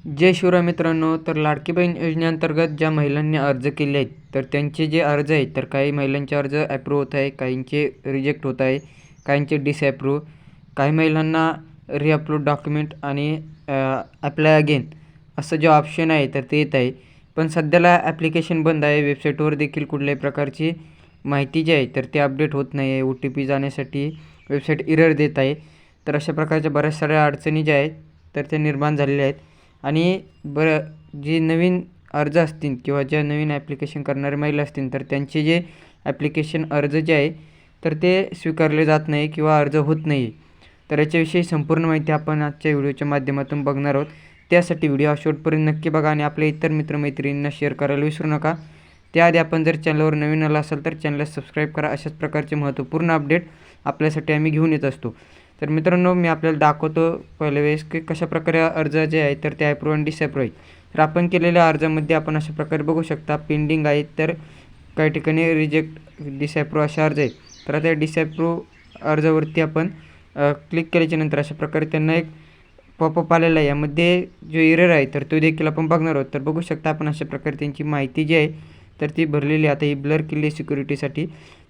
जय शिवराय मित्रांनो, तर लाडकी बहीण योजनेअंतर्गत ज्या महिलांनी अर्ज केले आहेत, तर त्यांचे जे अर्ज आहेत, तर काही महिलांचे अर्ज ॲप्रूव्ह होत आहे, काहींचे रिजेक्ट होत आहे, काहींचे डिसॲप्रूव्ह, काही महिलांना रिअपलोड डॉक्युमेंट आणि ॲप्लाय अगेन असं जे ऑप्शन आहे तर ते येत आहे. पण सध्याला ॲप्लिकेशन बंद आहे. वेबसाईटवर देखील कुठल्याही प्रकारची माहिती जी आहे तर ते अपडेट होत नाही आहे. OTP जाण्यासाठी वेबसाईट एरर देत आहे. तर अशा प्रकारच्या बऱ्याच साऱ्या अडचणी ज्या आहेत तर त्या निर्माण झालेल्या आहेत. आणि जे नवीन अर्ज असतील किंवा ज्या नवीन ॲप्लिकेशन करणारे महिला असतील तर त्यांचे जे ॲप्लिकेशन अर्ज जे आहे तर ते स्वीकारले जात नाही किंवा अर्ज होत नाही. तर याच्याविषयी संपूर्ण माहिती आपण आजच्या व्हिडिओच्या माध्यमातून बघणार आहोत. त्यासाठी व्हिडिओ शेवटपर्यंत नक्की बघा आणि आपल्या इतर मित्रमैत्रिणींना शेअर करायला विसरू नका. त्याआधी आपण जर चॅनलवर नवीन आला असाल तर चॅनलला सबस्क्राईब करा. अशाच प्रकारचे महत्त्वपूर्ण अपडेट आपल्यासाठी आम्ही घेऊन येत असतो. तर मित्रांनो, मी आपल्याला दाखवतो पहिल्या वेळेस की कशाप्रकारे अर्ज जे आहे तर ते ॲप्रूव्ह आणि डिसॲप्रूव्ह आहे. तर आपण केलेल्या अर्जामध्ये आपण अशा प्रकारे बघू शकता पेंडिंग आहेत, तर काही ठिकाणी रिजेक्ट, डिसॲप्रूव्ह असे अर्ज आहेत. तर आता डिसॲप्रूव्ह अर्जावरती आपण क्लिक केल्याच्यानंतर अशा प्रकारे त्यांना एक पॉपअप आलेला आहे. यामध्ये जो एरर आहे तर तो देखील आपण बघणार आहोत. तर बघू शकता आपण अशा प्रकारे त्यांची माहिती जी आहे तर ती भरलेली आता ही ब्लर केली आहे सिक्युरिटीसाठी.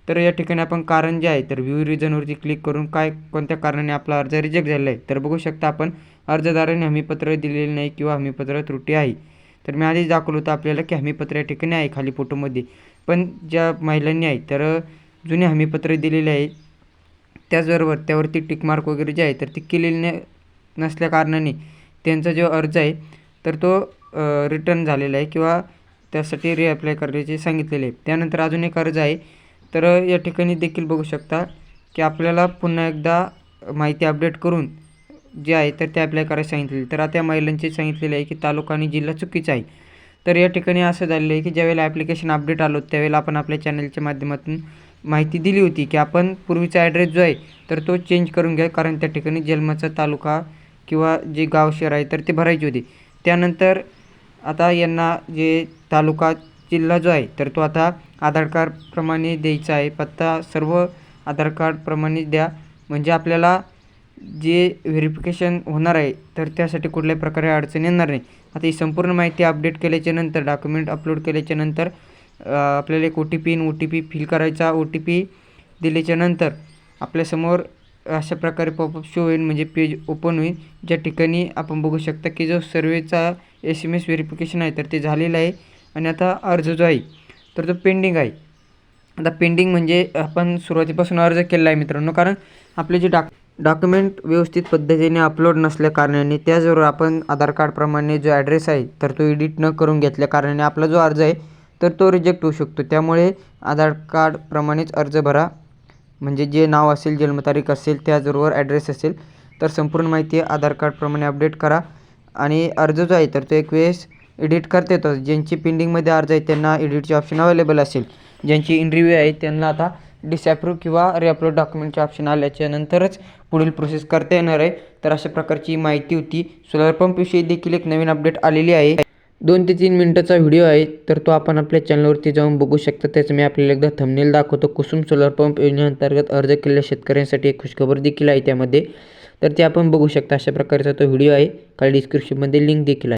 तर या ठिकाणी आपण कारण जे आहे तर व्ह्यू रिझनवरती क्लिक करून कोणत्या कारणाने आपला अर्ज रिजेक्ट झालेला आहे तर बघू शकता आपण अर्जदाराने हमीपत्र दिलेले नाही किंवा हमीपत्र त्रुटी आहे. तर मी आधीच दाखवलं होतं आपल्याला की हमीपत्र या ठिकाणी आहे खाली फोटोमध्ये. पण ज्या महिलांनी आहे तर जुने हमीपत्र दिलेले आहे, त्याचबरोबर त्यावरती टिकमार्क वगैरे जे आहे तर ती केलेली नसल्या कारणाने त्यांचा जो अर्ज आहे तर तो रिटर्न झालेला आहे किंवा त्यासाठी रिअप्लाय करण्याचे सांगितलेले आहे. त्यानंतर अजून एक अर्ज आहे. तर या ठिकाणी देखील बघू शकता की आपल्याला पुन्हा एकदा माहिती अपडेट करून जे आहे तर ते अप्लाय करायला सांगितलेले. तर आता या महिलांचे सांगितलेले आहे की तालुका आणि जिल्हा चुकीचा आहे. तर या ठिकाणी असं झालेलं आहे की ज्यावेळेला ॲप्लिकेशन अपडेट आलो त्यावेळेला आपण आपल्या चॅनलच्या माध्यमातून माहिती दिली होती की आपण पूर्वीचा ॲड्रेस जो आहे तर तो चेंज करून घ्या, कारण त्या ठिकाणी जन्माचा तालुका किंवा जे गाव शहर आहे तर ते भरायचे होते. त्यानंतर आता यांना जे तालुका जिल्हा जो आहे तर तो आता आधार कार्डप्रमाणे द्यायचा आहे. पत्ता सर्व आधार कार्डप्रमाणे द्या, म्हणजे आपल्याला जे व्हेरिफिकेशन होणार आहे तर त्यासाठी कुठल्याही प्रकारे अडचण येणार नाही. आता ही संपूर्ण माहिती अपडेट केल्याच्यानंतर, डॉक्युमेंट अपलोड केल्याच्यानंतर आपल्याला एक OTP फिल करायचा. OTP दिल्याच्यानंतर आपल्यासमोर अशा प्रकारे पॉपअप शो होईल, म्हणजे पेज ओपन होईल, ज्या ठिकाणी आपण बघू शकता की जो सर्वेचा SMS व्हेरिफिकेशन आहे तर ते झालेलं आहे. आणि आता अर्ज जो आहे तर तो पेंडिंग आहे. आता पेंडिंग म्हणजे आपण सुरुवातीपासून अर्ज केला आहे मित्रांनो, कारण आपले जे डॉक्युमेंट व्यवस्थित पद्धतीने अपलोड नसल्या कारणाने, त्याचबरोबर आपण आधार कार्डप्रमाणे जो ॲड्रेस आहे तर तो एडिट न करून घेतल्या कारणाने आपला जो अर्ज आहे तर तो रिजेक्ट होऊ शकतो. त्यामुळे आधार कार्डप्रमाणेच अर्ज भरा, म्हणजे जे नाव असेल, जन्मतारीख असेल, त्याचबरोबर ॲड्रेस असेल तर संपूर्ण माहिती आधार कार्डप्रमाणे अपडेट करा. आणि अर्ज जो आहे तर तो एक वेळेस एडिट करता येतो. ज्यांची पेंडिंगमध्ये अर्ज आहे त्यांना एडिटचे ऑप्शन अवेलेबल असेल. ज्यांची इन रिव्ह्यू आहे त्यांना आता डिसॲप्रूव्ह किंवा रिअपलोड डॉक्युमेंटचे ऑप्शन आल्याच्यानंतरच पुढील प्रोसेस करता येणार आहे. तर अशा प्रकारची माहिती होती. सोलर पंपविषयी देखील एक नवीन अपडेट आलेली आहे. 2 ते 3 मिनिटाचा व्हिडिओ आहे, तर तो आपण आपल्या चॅनलवरती जाऊन बघू शकता. त्याचं मी आपल्याला एकदा थंबनेल दाखवतो. कुसुम सोलर पंप योजनेअंतर्गत अर्ज केलेल्या शेतकऱ्यांसाठी एक खुशखबर देखील आहे त्यामध्ये, तर ते आपण बघू शकता. अशा प्रकारचा तो व्हिडिओ आहे. खाली डिस्क्रिप्शनमध्ये लिंक देखील आहे.